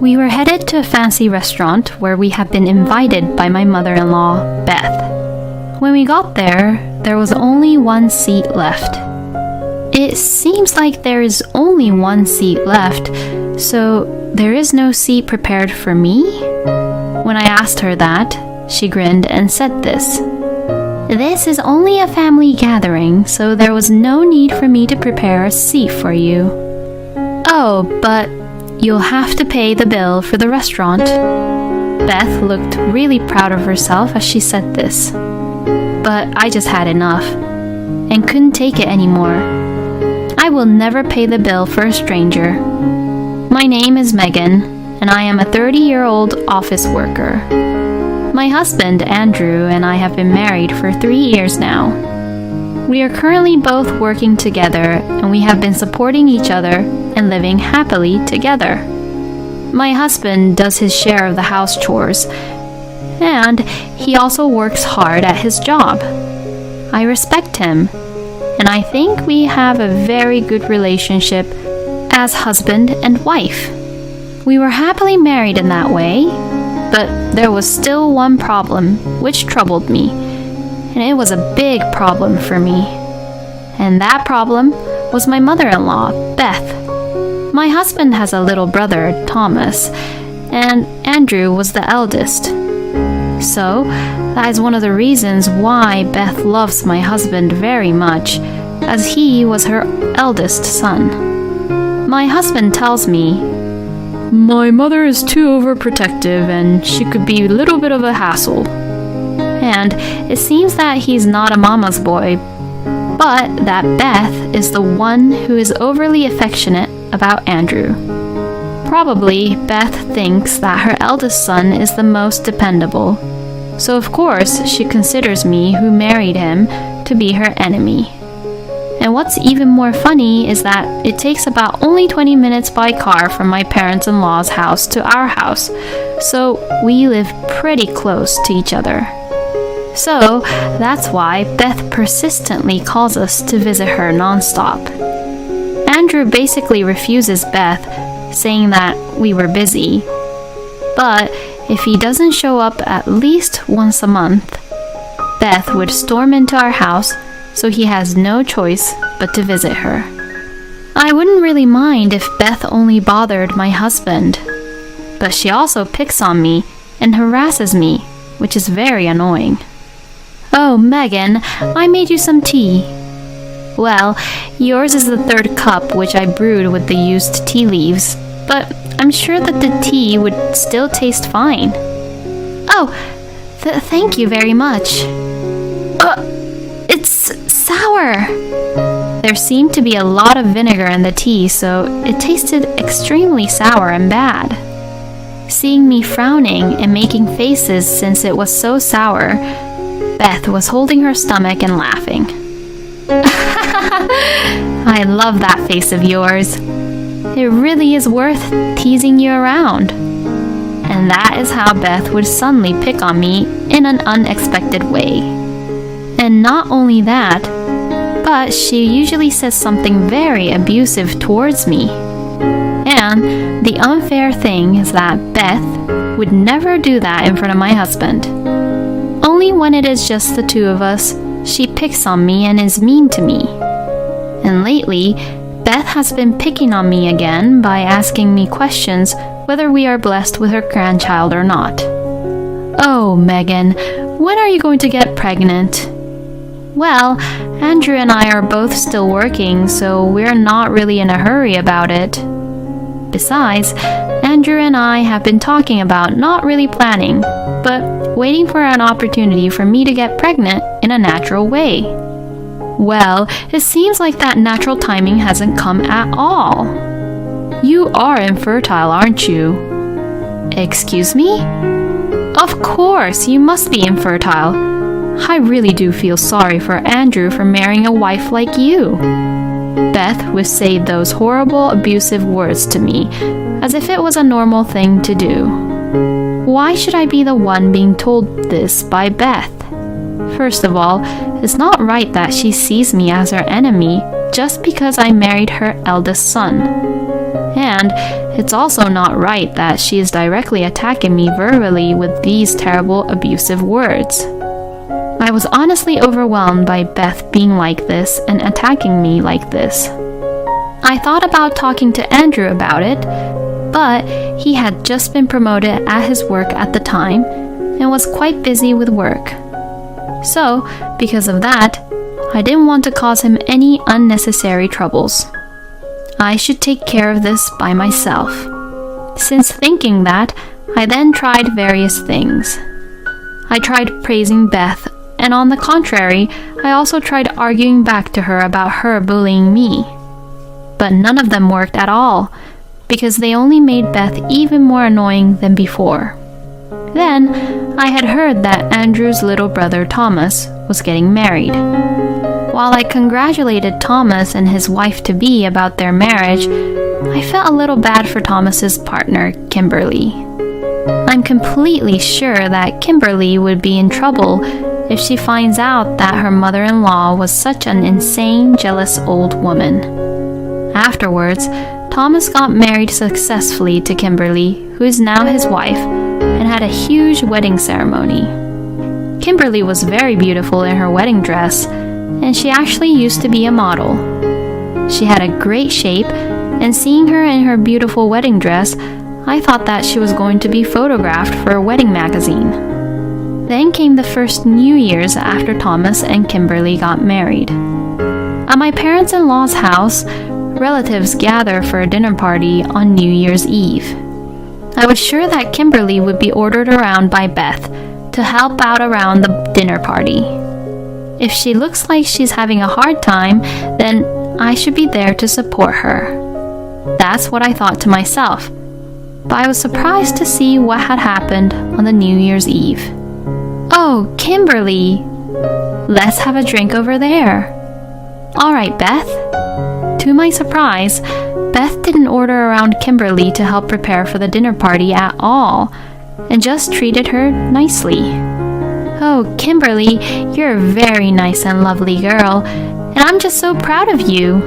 We were headed to a fancy restaurant where we had been invited by my mother-in-law, Beth. When we got there was only one seat left. It seems like there is only one seat left, so there is no seat prepared for me? When I asked her that, she grinned and said this. This is only a family gathering, so there was no need for me to prepare a seat for you. Oh, but you'll have to pay the bill for the restaurant. Beth looked really proud of herself as she said this. But I just had enough and couldn't take it anymore. I will never pay the bill for a stranger. My name is Megan, and I am a 30-year-old office worker. My husband, Andrew, and I have been married for 3 years now. We are currently both working together, and we have been supporting each other and living happily together. My husband does his share of the house chores, and he also works hard at his job. I respect him, and I think we have a very good relationship as husband and wife. We were happily married in that way, but there was still one problem which troubled me, and it was a big problem for me. And that problem was my mother-in-law, Beth. My husband has a little brother, Thomas, and Andrew was the eldest. So, that is one of the reasons why Beth loves my husband very much, as he was her eldest son. My husband tells me, "My mother is too overprotective and she could be a little bit of a hassle." And it seems that he's not a mama's boy, but that Beth is the one who is overly affectionate about Andrew. Probably Beth thinks that her eldest son is the most dependable, so of course she considers me, who married him, to be her enemy. And what's even more funny is that it takes about only 20 minutes by car from my parents-in-law's house to our house, so we live pretty close to each other. So that's why Beth persistently calls us to visit her nonstop. Andrew basically refuses Beth, saying that we were busy. But if he doesn't show up at least once a month, Beth would storm into our house, so he has no choice but to visit her. I wouldn't really mind if Beth only bothered my husband, but she also picks on me and harasses me, which is very annoying. "Oh, Megan, I made you some tea." Well, yours is the third cup which I brewed with the used tea leaves, but I'm sure that the tea would still taste fine. "Oh, thank you very much." It's sour. There seemed to be a lot of vinegar in the tea, so it tasted extremely sour and bad. Seeing me frowning and making faces since it was so sour, Beth was holding her stomach and laughing. I love that face of yours. It really is worth teasing you around. And that is how Beth would suddenly pick on me in an unexpected way. And not only that, but she usually says something very abusive towards me. And the unfair thing is that Beth would never do that in front of my husband. Only when it is just the two of us, she picks on me and is mean to me. And lately, Beth has been picking on me again by asking me questions whether we are blessed with her grandchild or not. "Oh, Megan, when are you going to get pregnant?" "Well, Andrew and I are both still working, so we're not really in a hurry about it. Besides, Andrew and I have been talking about not really planning, but waiting for an opportunity for me to get pregnant in a natural way." "Well, it seems like that natural timing hasn't come at all. You are infertile, aren't you?" "Excuse me?" "Of course, you must be infertile. I really do feel sorry for Andrew for marrying a wife like you." Beth would say those horrible, abusive words to me, as if it was a normal thing to do. Why should I be the one being told this by Beth? First of all, it's not right that she sees me as her enemy just because I married her eldest son. And it's also not right that she is directly attacking me verbally with these terrible abusive words. I was honestly overwhelmed by Beth being like this and attacking me like this. I thought about talking to Andrew about it, but he had just been promoted at his work at the time and was quite busy with work. So, because of that, I didn't want to cause him any unnecessary troubles. I should take care of this by myself. Since thinking that, I then tried various things. I tried praising Beth, and on the contrary, I also tried arguing back to her about her bullying me. But none of them worked at all, because they only made Beth even more annoying than before. Then, I had heard that Andrew's little brother Thomas was getting married. While I congratulated Thomas and his wife-to-be about their marriage, I felt a little bad for Thomas's partner, Kimberly. I'm completely sure that Kimberly would be in trouble if she finds out that her mother-in-law was such an insane, jealous old woman. Afterwards, Thomas got married successfully to Kimberly, who is now his wife, and had a huge wedding ceremony. Kimberly was very beautiful in her wedding dress, and she actually used to be a model. She had a great shape, and seeing her in her beautiful wedding dress, I thought that she was going to be photographed for a wedding magazine. Then came the first New Year's after Thomas and Kimberly got married. At my parents-in-law's house, relatives gather for a dinner party on New Year's Eve. I was sure that Kimberly would be ordered around by Beth to help out around the dinner party. If she looks like she's having a hard time, then I should be there to support her. That's what I thought to myself, but I was surprised to see what had happened on the New Year's Eve. "Oh, Kimberly, let's have a drink over there." "All right, Beth." To my surprise, Beth didn't order around Kimberly to help prepare for the dinner party at all, and just treated her nicely. "Oh, Kimberly, you're a very nice and lovely girl, and I'm just so proud of you.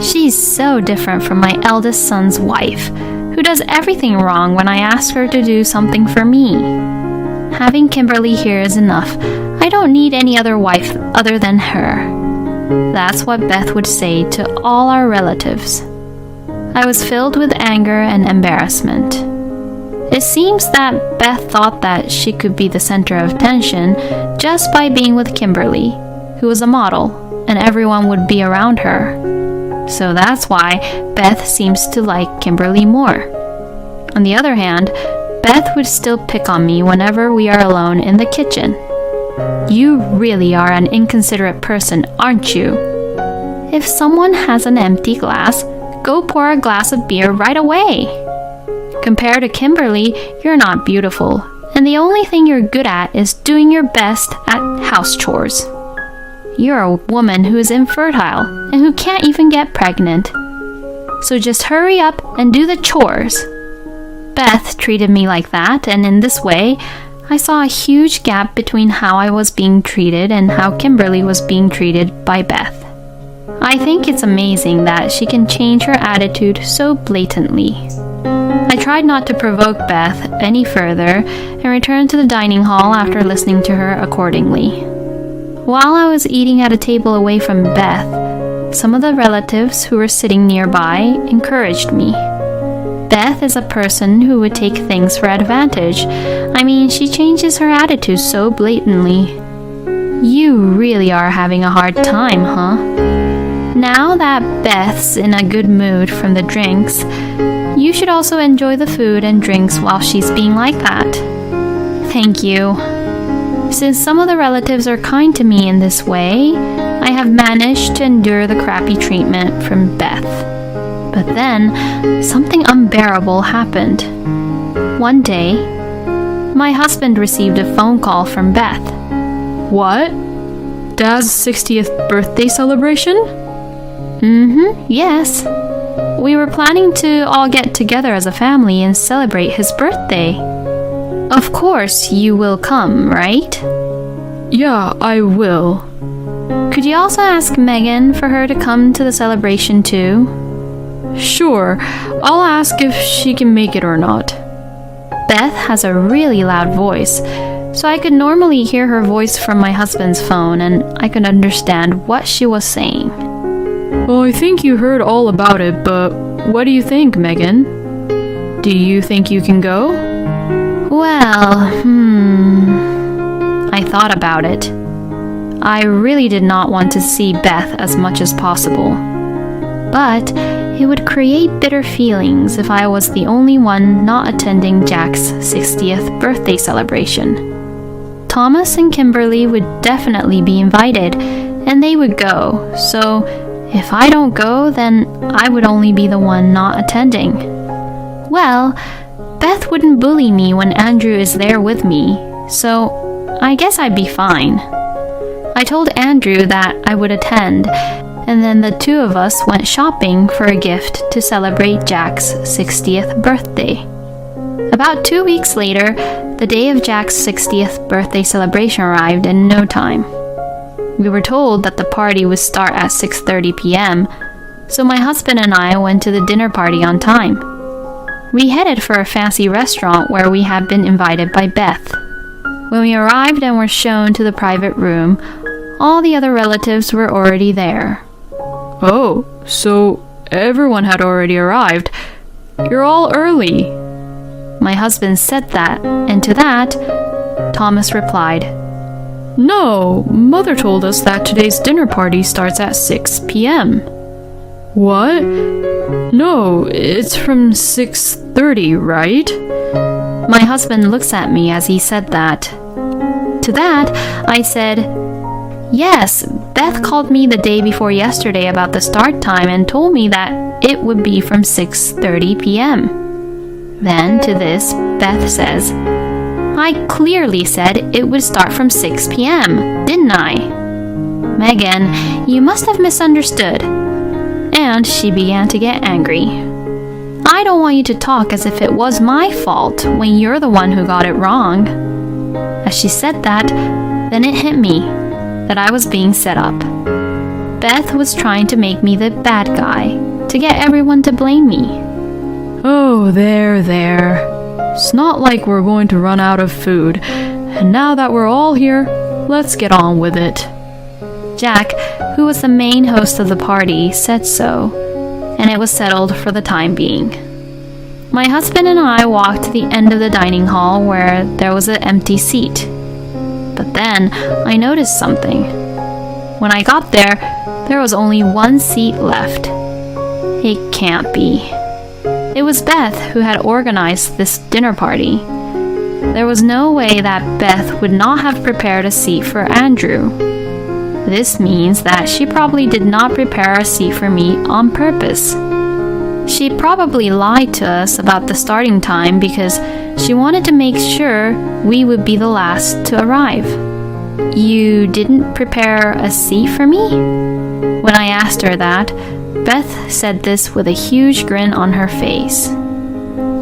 She's so different from my eldest son's wife, who does everything wrong when I ask her to do something for me. Having Kimberly here is enough. I don't need any other wife other than her." That's what Beth would say to all our relatives. I was filled with anger and embarrassment. It seems that Beth thought that she could be the center of attention just by being with Kimberly, who was a model, and everyone would be around her. So that's why Beth seems to like Kimberly more. On the other hand, Beth would still pick on me whenever we are alone in the kitchen. "You really are an inconsiderate person, aren't you? If someone has an empty glass, go pour a glass of beer right away. Compared to Kimberly, you're not beautiful, and the only thing you're good at is doing your best at house chores. You're a woman who is infertile and who can't even get pregnant. So just hurry up and do the chores." Beth treated me like that, and in this way, I saw a huge gap between how I was being treated and how Kimberly was being treated by Beth. I think it's amazing that she can change her attitude so blatantly. I tried not to provoke Beth any further and returned to the dining hall after listening to her accordingly. While I was eating at a table away from Beth, some of the relatives who were sitting nearby encouraged me. Beth is a person who would take things for advantage. I mean, she changes her attitude so blatantly. "You really are having a hard time, huh? Now that Beth's in a good mood from the drinks, you should also enjoy the food and drinks while she's being like that." "Thank you." Since some of the relatives are kind to me in this way, I have managed to endure the crappy treatment from Beth. But then, something unbearable happened. One day, my husband received a phone call from Beth. "What? Dad's 60th birthday celebration?" Yes. We were planning to all get together as a family and celebrate his birthday. Of course you will come, right? "Yeah, I will." "Could you also ask Megan for her to come to the celebration too?" Sure, I'll ask if she can make it or not. Beth has a really loud voice, so I could normally hear her voice from my husband's phone and I could understand what she was saying. Well, I think you heard all about it, but what do you think, Megan? Do you think you can go? Well, I thought about it. I really did not want to see Beth as much as possible. But it would create bitter feelings if I was the only one not attending Jack's 60th birthday celebration. Thomas and Kimberly would definitely be invited, and they would go, so if I don't go, then I would only be the one not attending. Well, Beth wouldn't bully me when Andrew is there with me, so I guess I'd be fine. I told Andrew that I would attend, and then the two of us went shopping for a gift to celebrate Jack's 60th birthday. About 2 weeks later, the day of Jack's 60th birthday celebration arrived in no time. We were told that the party would start at 6:30 p.m., so my husband and I went to the dinner party on time. We headed for a fancy restaurant where we had been invited by Beth. When we arrived and were shown to the private room, all the other relatives were already there. Oh, so everyone had already arrived. You're all early. My husband said that, and to that, Thomas replied, No, Mother told us that today's dinner party starts at 6 p.m. What? No, it's from 6:30, right? My husband looks at me as he said that. To that, I said, Yes, Beth called me the day before yesterday about the start time and told me that it would be from 6:30 p.m. Then to this, Beth says, I clearly said it would start from 6 p.m., didn't I? Megan, you must have misunderstood. And she began to get angry. I don't want you to talk as if it was my fault when you're the one who got it wrong. As she said that, then it hit me that I was being set up. Beth was trying to make me the bad guy, to get everyone to blame me. Oh, there. It's not like we're going to run out of food. And now that we're all here, let's get on with it. Jack, who was the main host of the party, said so, and it was settled for the time being. My husband and I walked to the end of the dining hall where there was an empty seat. But then I noticed something. When I got there was only one seat left. It can't be. It was Beth who had organized this dinner party. There was no way that Beth would not have prepared a seat for Andrew. This means that she probably did not prepare a seat for me on purpose. She probably lied to us about the starting time because she wanted to make sure we would be the last to arrive. You didn't prepare a seat for me? When I asked her that, Beth said this with a huge grin on her face.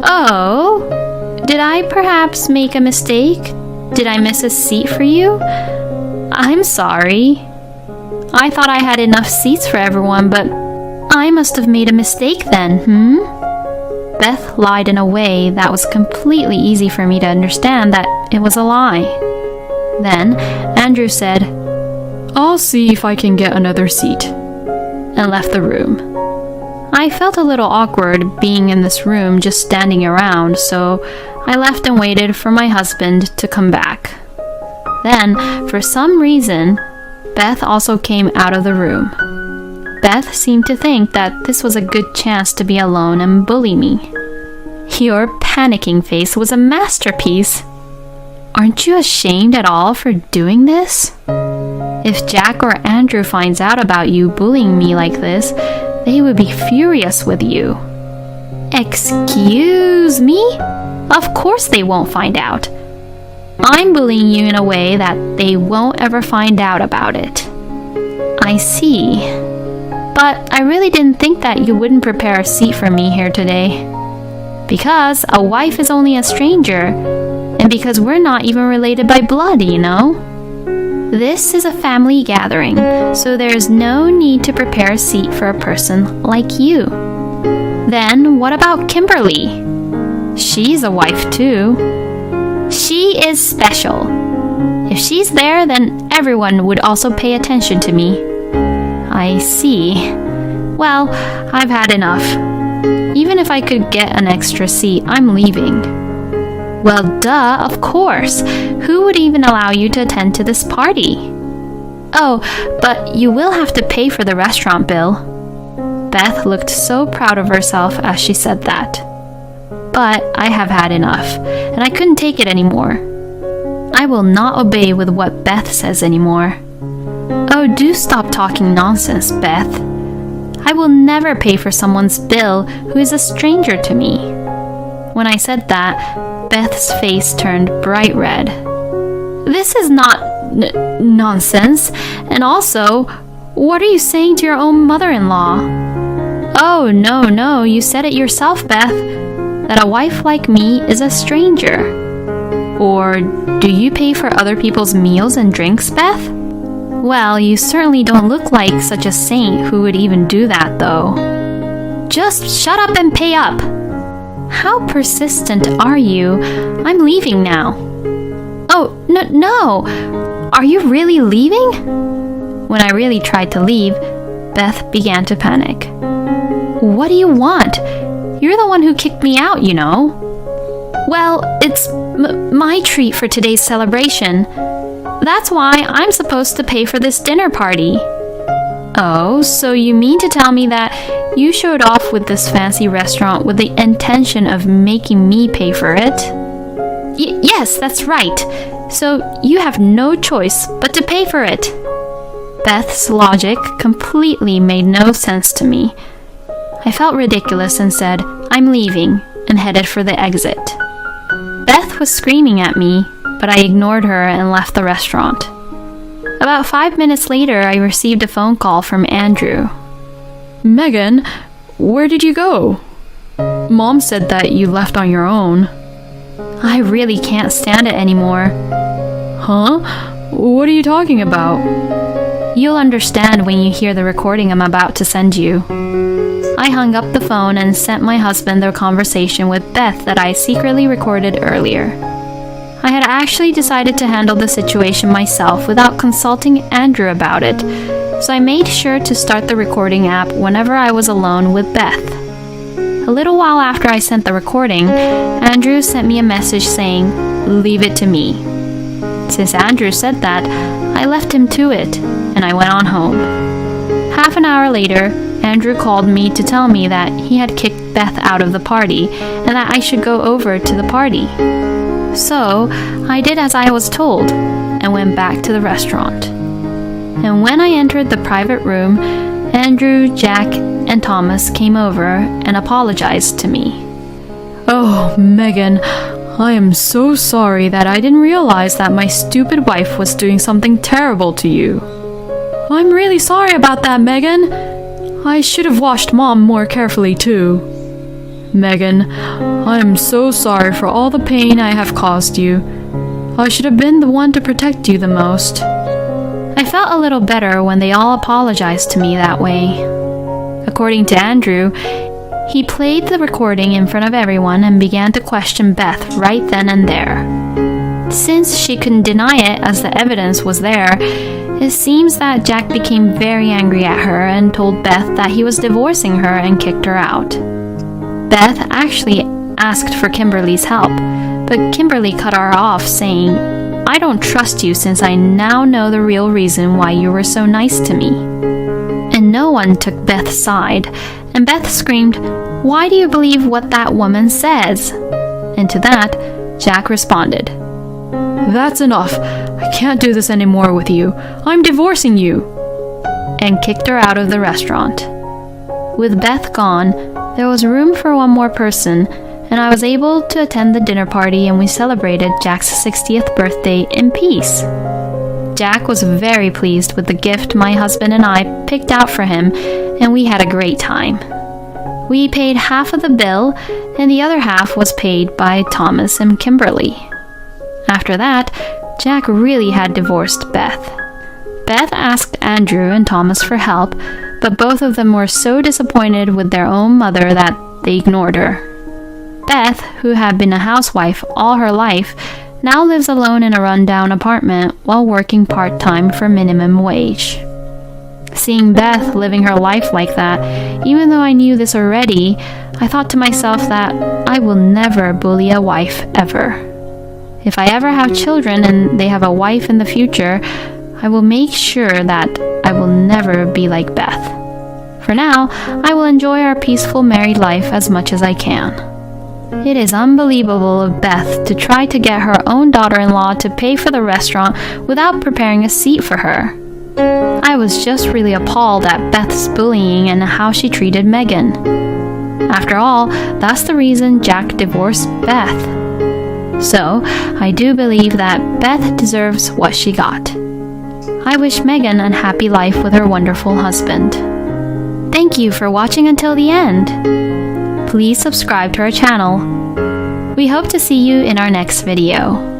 Oh, did I perhaps make a mistake? Did I miss a seat for you? I'm sorry. I thought I had enough seats for everyone, but I must have made a mistake then, Beth lied in a way that was completely easy for me to understand that it was a lie. Then Andrew said, I'll see if I can get another seat, and left the room. I felt a little awkward being in this room just standing around, so I left and waited for my husband to come back. Then, for some reason, Beth also came out of the room. Beth seemed to think that this was a good chance to be alone and bully me. Your panicking face was a masterpiece. Aren't you ashamed at all for doing this? If Jack or Andrew finds out about you bullying me like this, they would be furious with you. Excuse me? Of course they won't find out. I'm bullying you in a way that they won't ever find out about it. I see. But I really didn't think that you wouldn't prepare a seat for me here today. Because a wife is only a stranger, and because we're not even related by blood, you know? This is a family gathering, so there's no need to prepare a seat for a person like you. Then what about Kimberly? She's a wife too. She is special. If she's there, then everyone would also pay attention to me. I see. Well, I've had enough. Even if I could get an extra seat, I'm leaving. Well, duh, of course. Who would even allow you to attend to this party? Oh, but you will have to pay for the restaurant bill. Beth looked so proud of herself as she said that. But I have had enough, and I couldn't take it anymore. I will not obey with what Beth says anymore. Oh, do stop talking nonsense, Beth. I will never pay for someone's bill who is a stranger to me. When I said that, Beth's face turned bright red. This is not nonsense. And also, what are you saying to your own mother-in-law? Oh, no, you said it yourself, Beth, that a wife like me is a stranger. Or do you pay for other people's meals and drinks, Beth? Well, you certainly don't look like such a saint who would even do that, though. Just shut up and pay up. How persistent are you? I'm leaving now. Oh, no. Are you really leaving? When I really tried to leave, Beth began to panic. What do you want? You're the one who kicked me out, you know. Well, it's my treat for today's celebration. That's why I'm supposed to pay for this dinner party. Oh, so you mean to tell me that you showed off with this fancy restaurant with the intention of making me pay for it? Yes, that's right. So you have no choice but to pay for it. Beth's logic completely made no sense to me. I felt ridiculous and said, I'm leaving, and headed for the exit. Beth was screaming at me, but I ignored her and left the restaurant. About 5 minutes later, I received a phone call from Andrew. Megan, where did you go? Mom said that you left on your own. I really can't stand it anymore. Huh? What are you talking about? You'll understand when you hear the recording I'm about to send you. I hung up the phone and sent my husband the conversation with Beth that I secretly recorded earlier. I had actually decided to handle the situation myself without consulting Andrew about it, so I made sure to start the recording app whenever I was alone with Beth. A little while after I sent the recording, Andrew sent me a message saying, "Leave it to me." Since Andrew said that, I left him to it, and I went on home. Half an hour later, Andrew called me to tell me that he had kicked Beth out of the party and that I should go over to the party. So, I did as I was told and went back to the restaurant. And when I entered the private room, Andrew, Jack, and Thomas came over and apologized to me. Oh, Megan, I am so sorry that I didn't realize that my stupid wife was doing something terrible to you. I'm really sorry about that, Megan. I should have watched Mom more carefully too. Megan, I am so sorry for all the pain I have caused you. I should have been the one to protect you the most. I felt a little better when they all apologized to me that way. According to Andrew, he played the recording in front of everyone and began to question Beth right then and there. Since she couldn't deny it as the evidence was there, it seems that Jack became very angry at her and told Beth that he was divorcing her and kicked her out. Beth actually asked for Kimberly's help, but Kimberly cut her off saying, "I don't trust you since I now know the real reason why you were so nice to me." And no one took Beth's side, and Beth screamed, "Why do you believe what that woman says?" And to that, Jack responded, "That's enough. I can't do this anymore with you. I'm divorcing you," and kicked her out of the restaurant. With Beth gone, there was room for one more person, and I was able to attend the dinner party, and we celebrated Jack's 60th birthday in peace. Jack was very pleased with the gift my husband and I picked out for him, and we had a great time. We paid half of the bill, and the other half was paid by Thomas and Kimberly. After that, Jack really had divorced Beth. Beth asked Andrew and Thomas for help, but both of them were so disappointed with their own mother that they ignored her. Beth, who had been a housewife all her life, now lives alone in a rundown apartment while working part-time for minimum wage. Seeing Beth living her life like that, even though I knew this already, I thought to myself that I will never bully a wife ever. If I ever have children and they have a wife in the future, I will make sure that I will never be like Beth. For now, I will enjoy our peaceful married life as much as I can. It is unbelievable of Beth to try to get her own daughter-in-law to pay for the restaurant without preparing a seat for her. I was just really appalled at Beth's bullying and how she treated Megan. After all, that's the reason Jack divorced Beth. So, I do believe that Beth deserves what she got. I wish Megan a happy life with her wonderful husband. Thank you for watching until the end. Please subscribe to our channel. We hope to see you in our next video.